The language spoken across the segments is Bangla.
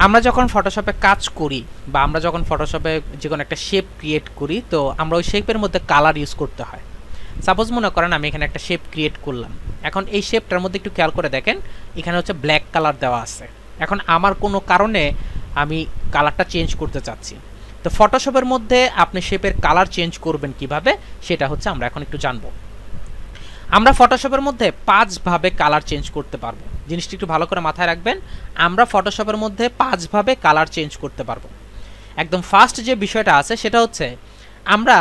আমরা যখন ফটোশপে কাজ করি বা আমরা যখন ফটোশপে যে কোনো একটা শেপ ক্রিয়েট করি, তো আমরা ওই শেপের মধ্যে কালার ইউজ করতে হয়। সাপোজ মনে করেন আমি এখানে একটা শেপ ক্রিয়েট করলাম, এখন এই শেপটার মধ্যে একটু খেয়াল করে দেখেন এখানে হচ্ছে ব্ল্যাক কালার দেওয়া আছে। এখন আমার কোনো কারণে আমি কালারটা চেঞ্জ করতে চাচ্ছি, তো ফটোশপের মধ্যে আপনি শেপের কালার চেঞ্জ করবেন কিভাবে সেটা হচ্ছে আমরা এখন একটু জানবো। আমরা ফটোশপের মধ্যে 5 ভাবে কালার চেঞ্জ করতে পারবো। জিনিসটি একটু ভালো করে মাথায় রাখবেন, আমরা ফটোশপের মধ্যে 5 ভাবে কালার চেঞ্জ করতে পারবো। একদম ফার্স্ট যে বিষয়টা আছে সেটা হচ্ছে আমরা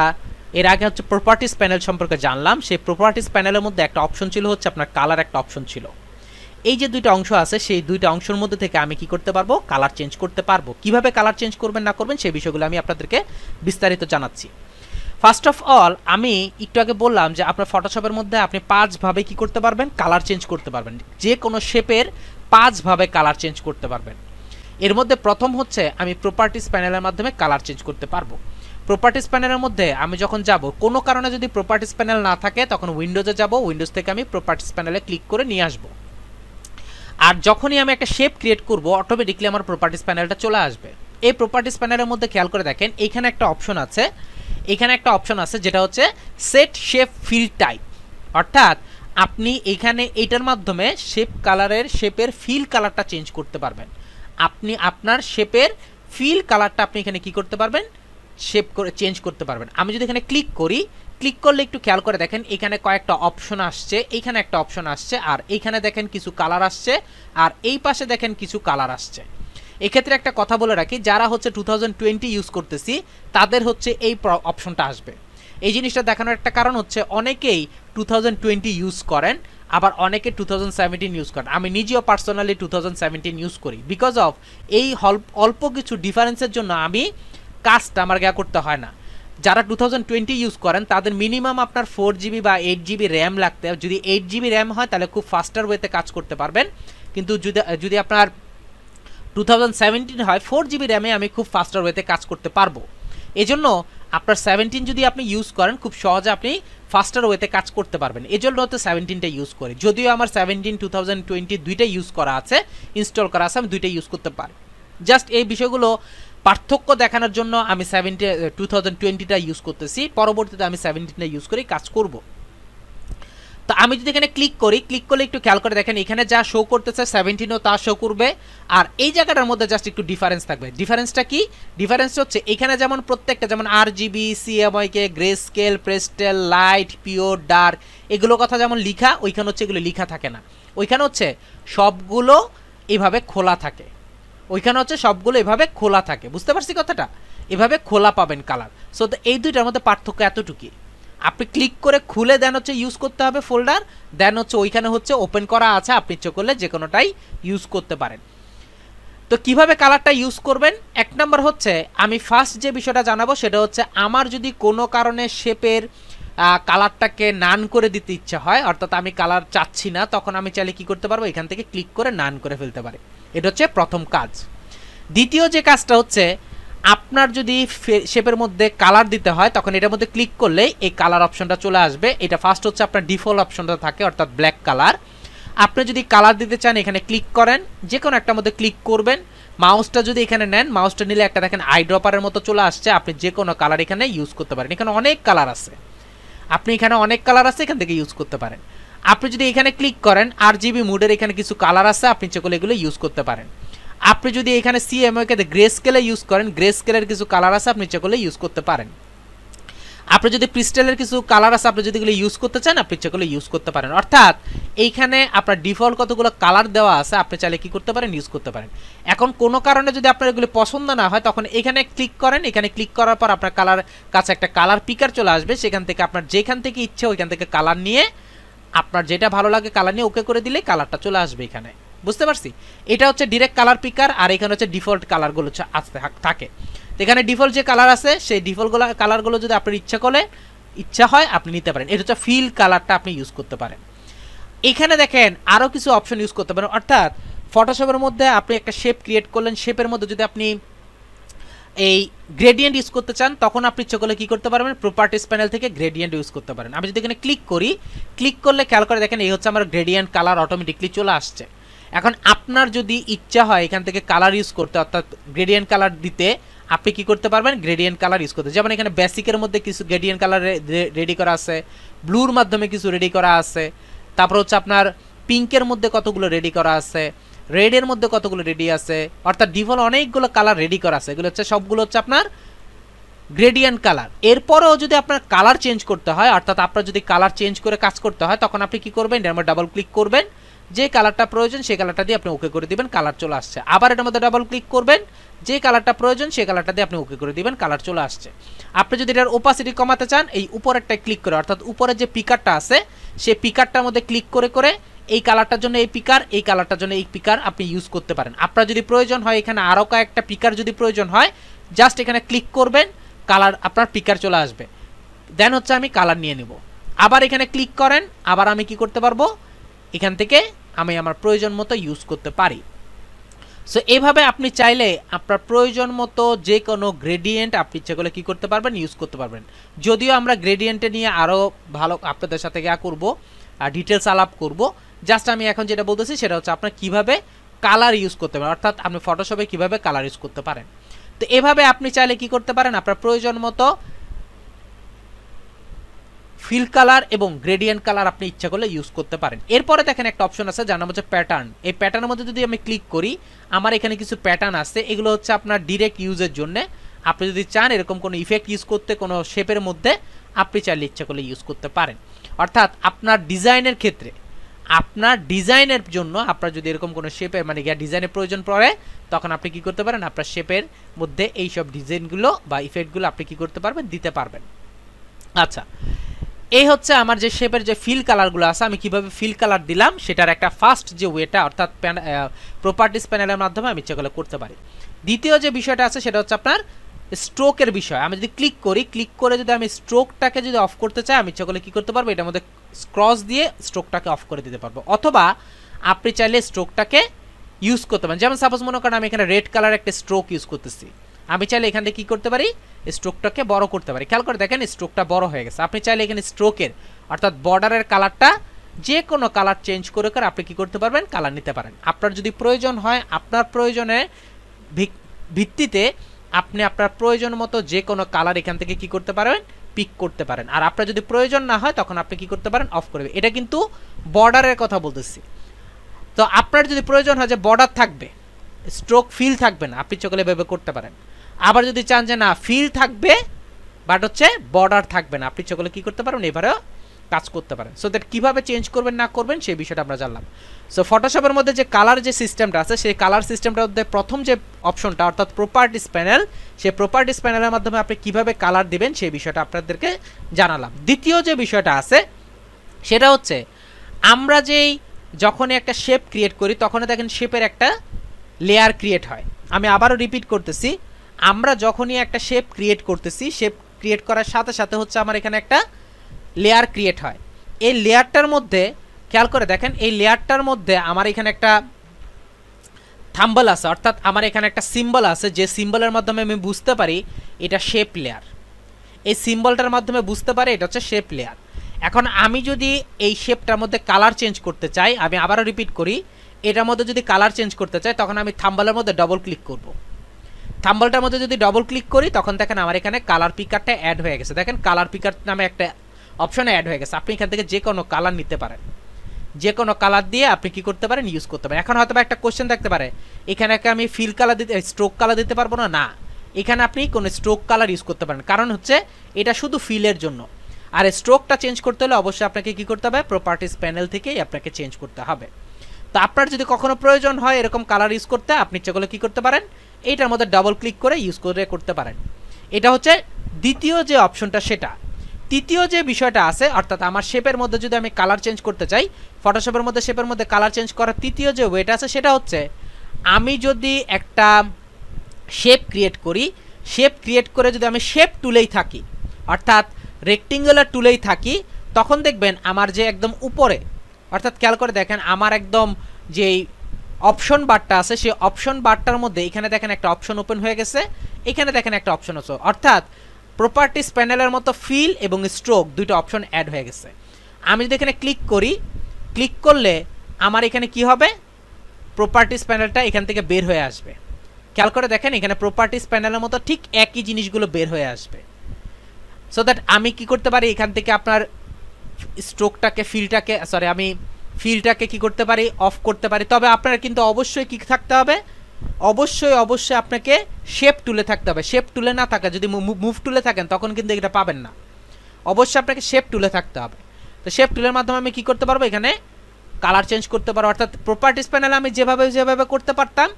এর আগে হচ্ছে প্রপার্টিস প্যানেল সম্পর্কে জানলাম। সেই প্রপার্টিস প্যানেলের মধ্যে একটা অপশন ছিল হচ্ছে আপনার কালার, একটা অপশন ছিল। এই যে দুইটা অংশ আছে সেই দুইটা অংশের মধ্যে থেকে আমি কি করতে পারবো, কালার চেঞ্জ করতে পারবো। কিভাবে কালার চেঞ্জ করবেন না করবেন সেই বিষয়গুলো আমি আপনাদেরকে বিস্তারিত জানাচ্ছি। ফার্স্ট অফ অল আমি একটু আগে বললাম যে আপনার ফটোশপের মধ্যে আপনি 5 ভাবে কি করতে পারবেন, কালার চেঞ্জ করতে পারবেন। যে কোনো শেপের 5 ভাবে কালার চেঞ্জ করতে পারবেন। এর মধ্যে প্রথম হচ্ছে আমি প্রপার্টিস প্যানেলের মাধ্যমে কালার চেঞ্জ করতে পারবো। প্রপার্টিস প্যানেলের মধ্যে আমি যখন যাব, কোনো কারণে যদি প্রপার্টিস প্যানেল না থাকে তখন উইন্ডোজে যাব, উইন্ডোজ থেকে আমি প্রপার্টিস প্যানেলে ক্লিক করে নিয়ে আসবো। আর যখনই আমি একটা শেপ ক্রিয়েট করব অটোমেটিকলি আমার প্রপার্টিস প্যানেলটা চলে আসবে। এই প্রপার্টিস প্যানেলের মধ্যে খেয়াল করে দেখেন এইখানে একটা অপশন আছে, এখানে একটা অপশন আছে যেটা হচ্ছে সেট শেপ ফিল টাইপ, অর্থাৎ আপনি এখানে এটার মাধ্যমে শেপের ফিল কালারটা চেঞ্জ করতে পারবেন। আপনি আপনার শেপের ফিল কালারটা আপনি এখানে কি করতে পারবেন, শেপ করে চেঞ্জ করতে পারবেন। আমি যদি এখানে ক্লিক করি, ক্লিক করলে একটু খেয়াল করে দেখেন এখানে কয়েকটা অপশন আসছে, এইখানে একটা অপশন আসছে, আর এইখানে দেখেন কিছু কালার আসছে, আর এই পাশে দেখেন কিছু কালার আসছে। এক্ষেত্রে একটা কথা বলে রাখি, যারা হচ্ছে 2020 ইউজ করতেছি তাদের হচ্ছে এই অপশনটা আসবে। এই জিনিসটা দেখানোর একটা কারণ হচ্ছে অনেকেই 2020 ইউজ করেন, আবার অনেকে 2017 ইউজ করেন। আমি নিজেও পার্সোনালি 2017 ইউজ করি। বিকজ অফ এই অল্প কিছু ডিফারেন্সের জন্য আমি কাজটা আমার করতে হয় না। যারা 2020 ইউজ করেন তাদের মিনিমাম আপনার 4GB বা 8GB র্যাম লাগতে, যদি 8GB র্যাম হয় তাহলে খুব ফাস্টার ওয়েতে কাজ করতে পারবেন। কিন্তু যদি আপনার 2017 হয় 4GB র্যামে আমি খুব ফাস্টার ওয়েতে কাজ করতে পারবো। এজন্য আপনার 17 যদি আপনি ইউজ করেন খুব সহজে আপনি ফাস্টার ওয়েতে কাজ করতে পারবেন। এজন্য হচ্ছে 17টা ইউজ করি। যদিও আমার 17 2020 দুইটা ইউজ করা আছে, ইনস্টল করা আছে, আমি দুইটা ইউজ করতে পারি। জাস্ট এই বিষয়গুলো পার্থক্য দেখানোর জন্য আমি 2020টা ইউজ করতেছি, পরবর্তীতে আমি 17টা ইউজ করে কাজ করব। তো আমি যদি এখানে ক্লিক করি, ক্লিক করলে একটু খেয়াল করে দেখেন এখানে যা শো করতেছে 17ও তা শো করবে। আর এই জায়গাটার মধ্যে জাস্ট একটু ডিফারেন্স থাকবে। ডিফারেন্সটা কি? ডিফারেন্স হচ্ছে এখানে যেমন প্রত্যেকটা যেমন RGB, CMYK, grey scale, pastel, light, pure, dark এগুলো কথা যেমন লিখা, ওইখানে হচ্ছে এগুলো লিখা থাকে না। ওইখানে হচ্ছে সবগুলো এভাবে খোলা থাকে। ওইখানে হচ্ছে সবগুলো এভাবে খোলা থাকে। বুঝতে পারছি কথাটা? এভাবে খোলা পাবেন কালার। সো এই দুইটার মধ্যে পার্থক্য এতটুকুই। আপনি ক্লিক করে খুলে দেন হচ্ছে ইউজ করতে হবে ফোল্ডার, দেন হচ্ছে ওইখানে হচ্ছে ওপেন করা আছে, আপনি ইচ্ছে করলে যে কোনোটাই ইউজ করতে পারেন। তো কিভাবে কালারটা ইউজ করবেন, এক নাম্বার হচ্ছে আমি ফার্স্ট যে বিষয়টা জানাবো সেটা হচ্ছে আমার যদি কোনো কারণে শেপের কালারটাকে নান করে দিতে ইচ্ছা হয়, অর্থাৎ আমি কালার চাচ্ছি না, তখন আমি চাইলে কি করতে পারবো, এখান থেকে ক্লিক করে নান করে ফেলতে পারি। এটা হচ্ছে প্রথম কাজ। দ্বিতীয় যে কাজটা হচ্ছে আপনার যদি শেপের মধ্যে কালার দিতে হয় তখন এটার মধ্যে ক্লিক করলে এই কালার অপশনটা চলে আসবে। এটা ফার্স্ট হচ্ছে আপনার ডিফল্ট অপশনটা থাকে, অর্থাৎ ব্ল্যাক কালার। আপনি যদি কালার দিতে চান এখানে ক্লিক করেন, যে কোনো একটার মধ্যে ক্লিক করবেন। মাউসটা যদি এখানে নেন, মাউসটা নিলে একটা দেখেন আই ড্রপারের মতো চলে আসছে, আপনি যে কোনো কালার এখানে ইউজ করতে পারেন। এখানে অনেক কালার আছে, আপনি এখানে অনেক কালার আছে, এখান থেকে ইউজ করতে পারেন। আপনি যদি এখানে ক্লিক করেন RGB মুডের এখানে কিছু কালার আছে, আপনি যেগুলো এগুলো ইউজ করতে পারেন। আপনি যদি এখানে CMYK গ্রে স্কেলে ইউজ করেন, গ্রে স্কেলের কিছু কালার আছে, আপনি যেগুলো ইউজ করতে পারেন। আপনি যদি ক্রিস্টালের কিছু কালার আছে, আপনি যদি এগুলো ইউজ করতে চান আপনি যেগুলো ইউজ করতে পারেন। অর্থাৎ এইখানে আপনার ডিফল্ট কতগুলো কালার দেওয়া আছে, আপনি চাইলে কি করতে পারেন, ইউজ করতে পারেন। এখন কোনো কারণে যদি আপনার এগুলো পছন্দ না হয় তখন এখানে ক্লিক করেন। এখানে ক্লিক করার পর আপনার কাছে একটা কালার পিকার চলে আসবে, সেখান থেকে আপনার যেখান থেকে ইচ্ছে ওইখান থেকে কালার নিয়ে আপনার যেটা ভালো লাগে কালার নিয়ে ওকে করে দিলে কালারটা চলে আসবে এখানে। বুঝতে পারছি? এটা হচ্ছে ডিরেক্ট কালার পিকার, আর এখানে হচ্ছে ডিফল্ট কালারগুলো থাকে। তো এখানে ডিফল্ট যে কালার আছে সেই ডিফল্ট কালারগুলো যদি আপনার ইচ্ছা হয় আপনি নিতে পারেন। এটা হচ্ছে ফিল কালারটা আপনি ইউজ করতে পারেন। এখানে দেখেন আরও কিছু অপশন ইউজ করতে পারেন। অর্থাৎ ফটোশপের মধ্যে আপনি একটা শেপ ক্রিয়েট করলেন, শেপের মধ্যে যদি আপনি এই গ্রেডিয়েন্ট ইউজ করতে চান তখন আপনি ইচ্ছে করলে কী করতে পারবেন, প্রপার্টিস প্যানেল থেকে গ্রেডিয়েন্ট ইউজ করতে পারেন। আমি যদি এখানে ক্লিক করি, ক্লিক করলে খেয়াল করে দেখেন এই হচ্ছে আমার গ্রেডিয়েন্ট কালার অটোমেটিকলি চলে আসছে। এখন আপনার যদি ইচ্ছা হয় এখান থেকে কালার ইউজ করতে, অর্থাৎ গ্রেডিয়েন্ট কালার দিতে, আপনি কি করতে পারবেন, গ্রেডিয়েন্ট কালার ইউজ করতে। যেমন এখানে বেসিকের মধ্যে কিছু গ্রেডিয়েন্ট কালার রেডি করা আছে, ব্লুর মাধ্যমে কিছু রেডি করা আছে, তারপর হচ্ছে আপনার পিঙ্কের মধ্যে কতগুলো রেডি করা আছে, রেডের মধ্যে কতগুলো রেডি আছে, অর্থাৎ ডিফল্ট অনেকগুলো কালার রেডি করা আছে। এগুলো হচ্ছে সবগুলো হচ্ছে আপনার গ্রেডিয়েন্ট কালার। এরপরেও যদি আপনার কালার চেঞ্জ করতে হয়, অর্থাৎ আপনার যদি কালার চেঞ্জ করে কাজ করতে হয়, তখন আপনি কি করবেন, এটার মধ্যে ডাবল ক্লিক করবেন, যে কালারটা প্রয়োজন সেই কালারটা দিয়ে আপনি ওকে করে দিবেন, কালার চলে আসছে। আবার এটার মধ্যে ডাবল ক্লিক করবেন, যে কালারটা প্রয়োজন সেই কালারটা দিয়ে আপনি ওকে করে দিবেন, কালার চলে আসছে। আপনি যদি এটার ওপাসিটি কমাতে চান, এই উপরেরটায় ক্লিক করে, অর্থাৎ উপরে যে পিকারটা আছে সেই পিকারটার মধ্যে ক্লিক করে করে এই কালারটার জন্য এই পিকার, এই কালারটার জন্য এই পিকার আপনি ইউজ করতে পারেন। আপনার যদি প্রয়োজন হয় এখানে আরও কয়েকটা পিকার যদি প্রয়োজন হয়, জাস্ট এখানে ক্লিক করবেন, কালার আপনার পিকার চলে আসবে। দেন হচ্ছে আমি কালার নিয়ে নেব, আবার এখানে ক্লিক করেন, আবার আমি কি করতে পারবো, এখান থেকে আমি আমার প্রয়োজন মতো ইউজ করতে পারি। সো এইভাবে আপনি চাইলে আপনার প্রয়োজন মতো যে কোনো গ্রেডিয়েন্ট আপনি ইচ্ছে করলে কী করতে পারবেন, ইউজ করতে পারবেন। যদিও আমরা গ্রেডিয়েন্টে নিয়ে আরও ভালো আপনাদের সাথে করবো, ডিটেলস আলাপ করব। জাস্ট আমি এখন যেটা বলতেছি সেটা হচ্ছে আপনার কীভাবে কালার ইউজ করতে পারেন, অর্থাৎ আপনি ফটোশপে কীভাবে কালার ইউজ করতে পারেন। তো এভাবে আপনি চাইলে কি করতে পারেন, আপনার প্রয়োজন মতো ফিল কালার এবং গ্রেডিয়েন্ট কালার আপনি ইচ্ছা করলে ইউজ করতে পারেন। এরপরে দেখেন একটা অপশন আছে যার নাম হচ্ছে প্যাটার্ন। এই প্যাটার্নের মধ্যে যদি আমি ক্লিক করি, আমার এখানে কিছু প্যাটার্ন আছে, এগুলো হচ্ছে আপনার ডিরেক্ট ইউজের জন্য। আপনি যদি চান এরকম কোনো ইফেক্ট ইউজ করতে কোনো শেপের মধ্যে, আপনি চাইলে ইচ্ছা করলে ইউজ করতে পারেন। অর্থাৎ আপনার ডিজাইনের ক্ষেত্রে, আপনার ডিজাইনের জন্য আপনার যদি এরকম কোনো শেপের মানে ডিজাইনের প্রয়োজন পড়ে, তখন আপনি কি করতে পারেন, আপনার শেপের মধ্যে এই সব ডিজাইনগুলো বা ইফেক্টগুলো আপনি কি করতে পারবেন, দিতে পারবেন। আচ্ছা, এই হচ্ছে আমার যে শেপের যে ফিল কালারগুলো আছে, আমি কিভাবে ফিল কালার দিলাম সেটার একটা ফার্স্ট যে ওয়েটা, অর্থাৎ প্রপার্টিস প্যানেলের মাধ্যমে আমি ইচ্ছা করলে করতে পারি। দ্বিতীয় যে বিষয়টা আছে সেটা হচ্ছে আপনার স্ট্রোকের বিষয়। আমি যদি ক্লিক করি, ক্লিক করে যদি আমি স্ট্রোকটাকে যদি অফ করতে চাই, আমি ইচ্ছা করলে কী করতে পারবো, এটার মধ্যে ক্রস দিয়ে স্ট্রোকটাকে অফ করে দিতে পারবো। অথবা আপনি চাইলে স্ট্রোকটাকে ইউজ করতে পারেন। যেমন সাপোজ মনে করেন আমি এখানে রেড কালার একটা স্ট্রোক ইউজ করতেছি, আমি চাইলে এখান থেকে কী করতে পারি, স্ট্রোকটাকে বড় করতে পারি। খেয়াল করে দেখেন স্ট্রোকটা বড় হয়ে গেছে। আপনি চাইলে এখানে স্ট্রোকের অর্থাৎ বর্ডারের কালারটা যে কোনো কালার চেঞ্জ করে করে আপনি কী করতে পারবেন, কালার নিতে পারেন। আপনার যদি প্রয়োজন হয়, আপনার প্রয়োজনের ভিত্তিতে আপনি আপনার প্রয়োজন মতো যে কোনো কালার এখান থেকে কি করতে পারবেন, পিক করতে পারেন। আর আপনার যদি প্রয়োজন না হয় তখন আপনি কি করতে পারেন, অফ করবে। এটা কিন্তু বর্ডারের কথা বলতেছি। তো আপনার যদি প্রয়োজন হয় যে বর্ডার থাকবে, স্ট্রোক ফিল থাকবে না, আপনি চোখলে এভাবে করতে পারেন। আবার যদি চান যে না ফিল থাকবে বাট হচ্ছে বর্ডার থাকবে না, আপনি চোখলে কি করতে পারবেন, এবারেও কাজ করতে পারেন। সো দ্যাট কীভাবে চেঞ্জ করবেন না করবেন সেই বিষয়টা আমরা জানলাম। সো ফটোশপের মধ্যে যে কালার যে সিস্টেমটা আছে, সেই কালার সিস্টেমটার মধ্যে প্রথম যে অপশনটা অর্থাৎ প্রপার্টিস প্যানেল, সেই প্রপার্টিস প্যানেলের মাধ্যমে আপনি কীভাবে কালার দিবেন সেই বিষয়টা আপনাদেরকে জানালাম। দ্বিতীয় যে বিষয়টা আছে সেটা হচ্ছে আমরা যেই যখনই একটা শেপ ক্রিয়েট করি তখনই দেখেন শেপের একটা লেয়ার ক্রিয়েট হয়। আমি আবারও রিপিট করতেছি, আমরা যখনই একটা শেপ ক্রিয়েট করতেছি, শেপ ক্রিয়েট করার সাথে সাথে হচ্ছে আমার এখানে একটা লেয়ার ক্রিয়েট হয়। এই লেয়ারটার মধ্যে খেয়াল করে দেখেন, এই লেয়ারটার মধ্যে আমার এখানে একটা থাম্বল আছে, অর্থাৎ আমার এখানে একটা সিম্বল আছে, যে সিম্বলের মাধ্যমে আমি বুঝতে পারি এটা শেপ লেয়ার। এই সিম্বলটার মাধ্যমে বুঝতে পারি এটা হচ্ছে শেপ লেয়ার। এখন আমি যদি এই শেপটার মধ্যে কালার চেঞ্জ করতে চাই, আমি আবারও রিপিট করি, এটার মধ্যে যদি কালার চেঞ্জ করতে চাই তখন আমি থাম্বলের মধ্যে ডবল ক্লিক করব। থাম্বলটার মধ্যে যদি ডবল ক্লিক করি তখন দেখেন আমার এখানে কালার পিকারটা অ্যাড হয়ে গেছে। দেখেন কালার পিকার নামে একটা অপশনে অ্যাড হয়ে গেছে। আপনি এখান থেকে যে কোনো কালার নিতে পারেন, যে কোনো কালার দিয়ে আপনি কি করতে পারেন, ইউজ করতে পারেন। এখন হয়তো একটা কোশ্চেন থাকতে পারে, এখানে আমি ফিল কালার দিতে স্ট্রোক কালার দিতে পারবো না। না, এখানে আপনি কোনো স্ট্রোক কালার ইউজ করতে পারেন, কারণ হচ্ছে এটা শুধু ফিলের জন্য। আর স্ট্রোকটা চেঞ্জ করতে হলে অবশ্যই আপনাকে কি করতে হবে, প্রপার্টিস প্যানেল থেকেই আপনাকে চেঞ্জ করতে হবে। তো আপনার যদি কখনো প্রয়োজন হয় এরকম কালার ইউজ করতে, আপনি সেগুলো কি করতে পারেন, এইটার মধ্যে ডাবল ক্লিক করে ইউজ করে করতে পারেন। এটা হচ্ছে দ্বিতীয় যে অপশনটা সেটা। তৃতীয় যে বিষয়টা আছে, অর্থাৎ আমার শেপের মধ্যে যদি আমি কালার চেঞ্জ করতে চাই, ফটোশপের মধ্যে শেপের মধ্যে কালার চেঞ্জ করার তৃতীয় যে ওয়েটা আছে সেটা হচ্ছে আমি যদি একটা শেপ ক্রিয়েট করি, শেপ ক্রিয়েট করে যদি আমি শেপ টুলেই থাকি, অর্থাৎ রেক্টেঙ্গুলার টুলেই থাকি, তখন দেখবেন আমার যে একদম উপরে, অর্থাৎ খেয়াল করে দেখেন আমার একদম যেই অপশন বারটা আছে সেই অপশন বারটার মধ্যে এখানে দেখেন একটা অপশন ওপেন হয়ে গেছে, এখানে দেখেন একটা অপশন আছে, অর্থাৎ প্রপার্টিস প্যানেলের মতো ফিল এবং স্ট্রোক দুইটা অপশন অ্যাড হয়ে গেছে। আমি যদি এখানে ক্লিক করি, ক্লিক করলে আমার এখানে কি হবে, প্রপার্টিস প্যানেলটা এখান থেকে বের হয়ে আসবে। খেয়াল করে দেখেন এখানে প্রপার্টিস প্যানেলের মতো ঠিক একই জিনিসগুলো বের হয়ে আসবে। সো দ্যাট আমি কি করতে পারি এখান থেকে আপনার স্ট্রোকটাকে আমি ফিলটাকে কি করতে পারি, অফ করতে পারি। তবে আপনার কিন্তু অবশ্যই কি থাকতে হবে, অবশ্যই আপনাকে শেপ টুলে থাকতে হবে। শেপ টুলে না থাকে, যদি মুভ টুলে থাকেন তখন কিন্তু এটা পাবেন না। অবশ্যই আপনাকে শেপ টুলে থাকতে হবে। তো শেপ টুলের মাধ্যমে আমি কি করতে পারবো, এখানে কালার চেঞ্জ করতে পারবো। অর্থাৎ প্রপার্টিস প্যানেলে আমি যেভাবে করতে পারতাম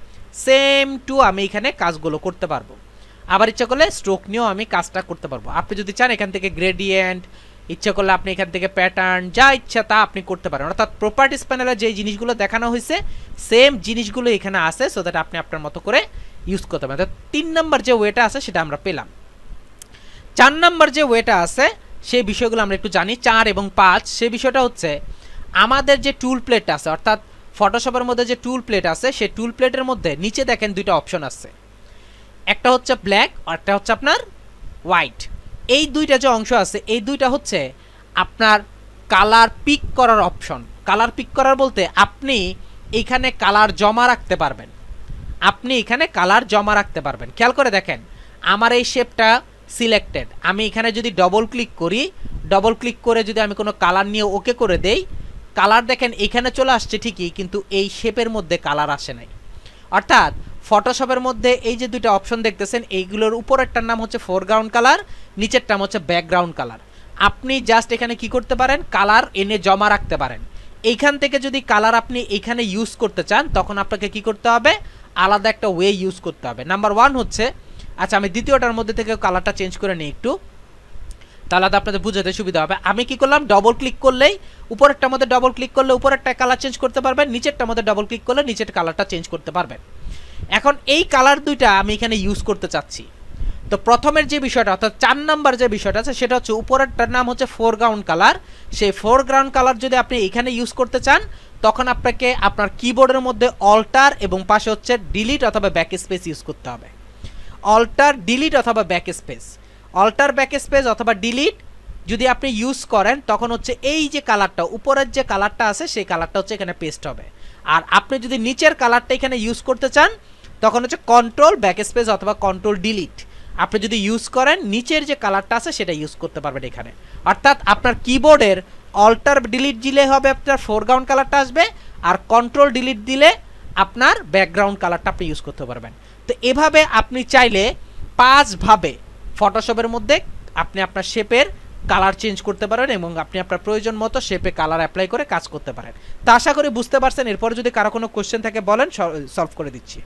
সেম টু আমি এখানে কাজগুলো করতে পারবো। আবার ইচ্ছা করলে স্ট্রোক নিয়েও আমি কাজটা করতে পারবো। আপনি যদি চান এখান থেকে গ্রেডিয়েন্ট, ইচ্ছা করলে আপনি এখান থেকে প্যাটার্ন, যা ইচ্ছা তা আপনি করতে পারেন। অর্থাৎ প্রপার্টিস প্যানেলে যে জিনিসগুলো দেখানো হয়েছে সেম জিনিসগুলো এখানে আছে, সো দ্যাট আপনি আপনার মতো করে ইউজ করতে পারেন। 3 নম্বর যে ওয়েটা আছে সেটা আমরা পেলাম। 4 নম্বর যে ওয়েটা আছে সেই বিষয়গুলো আমরা একটু জানি। 4 এবং 5 সেই বিষয়টা হচ্ছে আমাদের যে টুল প্লেট আছে, অর্থাৎ ফটোশপের মধ্যে যে টুল প্লেট আছে সেই টুল প্লেটের মধ্যে নিচে দেখেন দুইটা অপশন আছে, একটা হচ্ছে ব্ল্যাক আর একটা হচ্ছে আপনার হোয়াইট। এই দুইটা যে অংশ আছে এই দুইটা হচ্ছে আপনার কালার পিক করার অপশন। কালার পিক করার বলতে আপনি এখানে কালার জমা রাখতে পারবেন, খেয়াল করে দেখেন আমার এই শেপটা সিলেক্টেড, আমি এখানে যদি ডবল ক্লিক করে যদি আমি কোনো কালার নিয়ে ওকে করে দেই, কালার দেখেন এখানে চলে আসছে ঠিকই, কিন্তু এই শেপের মধ্যে কালার আসে নাই। অর্থাৎ ফটোশপের মধ্যে এই যে দুইটা অপশন দেখতেছেন এইগুলোর উপরেরটার নাম হচ্ছে ফোরগ্রাউন্ড কালার, নিচের নাম হচ্ছে ব্যাকগ্রাউন্ড কালার। আপনি জাস্ট এখানে কি করতে পারেন, কালার এনে জমা রাখতে পারেন। এইখান থেকে যদি কালার আপনি এখানে ইউজ করতে চান তখন আপনাকে কি করতে হবে, আলাদা একটা ওয়ে ইউজ করতে হবে। নাম্বার 1 হচ্ছে, আচ্ছা আমি দ্বিতীয়টার মধ্যে থেকে কালারটা চেঞ্জ করে নিই একটু, তাহলে আপনাদের বুঝাতে সুবিধা হবে। আমি কি করলাম, ডবল ক্লিক করলেই উপরেরটার মধ্যে ডবল ক্লিক করলে উপরেরটা কালার চেঞ্জ করতে পারবেন, নিচেরটার মধ্যে ডবল ক্লিক করলে নিচের কালারটা চেঞ্জ করতে পারবেন। এখন এই কালার দুইটা আমি এখানে ইউজ করতে চাচ্ছি। তো প্রথমের যে বিষয়টা অর্থাৎ 4 নাম্বার যে বিষয়টা আছে সেটা হচ্ছে উপরেরটার নাম হচ্ছে ফোরগ্রাউন্ড কালার। সেই ফোরগ্রাউন্ড কালার যদি আপনি এখানে ইউজ করতে চান তখন আপনাকে আপনার কিবোর্ডের মধ্যে অল্টার এবং পাশে হচ্ছে ডিলিট অথবা ব্যাক স্পেস ইউজ করতে হবে। অল্টার, ডিলিট অথবা back space, alter, back space অথবা ডিলিট যদি আপনি ইউজ করেন তখন হচ্ছে এই যে কালারটা উপরের যে কালারটা আছে সেই কালারটা হচ্ছে এখানে পেস্ট হবে। আর আপনি যদি নিচের কালারটা এখানে ইউজ করতে চান তখন হচ্ছে কন্ট্রোল ব্যাক স্পেস অথবা কন্ট্রোল ডিলিট। আপনি যদি ইউজ করেন নিচের যে কালারটা আছে সেটা ইউজ করতে পারবেন এখানে। অর্থাৎ আপনার কিবোর্ডের অল্টার ডিলিট দিলে হবে আপনার ফোরগ্রাউন্ড কালারটা আসবে, আর কন্ট্রোল ডিলিট দিলে আপনার ব্যাকগ্রাউন্ড কালারটা আপনি ইউজ করতে পারবেন। তো এভাবে আপনি চাইলে 5 ভাবে ফটোশপের মধ্যে আপনি আপনার শেপের কালার চেঞ্জ করতে পারেন এবং আপনি আপনার প্রয়োজন মতো শেপে কালার অ্যাপ্লাই করে কাজ করতে পারেন। তা আশা করি বুঝতে পারছেন। এরপর যদি কারো কোনো কোশ্চেন থাকে বলেন, সলভ করে দিচ্ছি।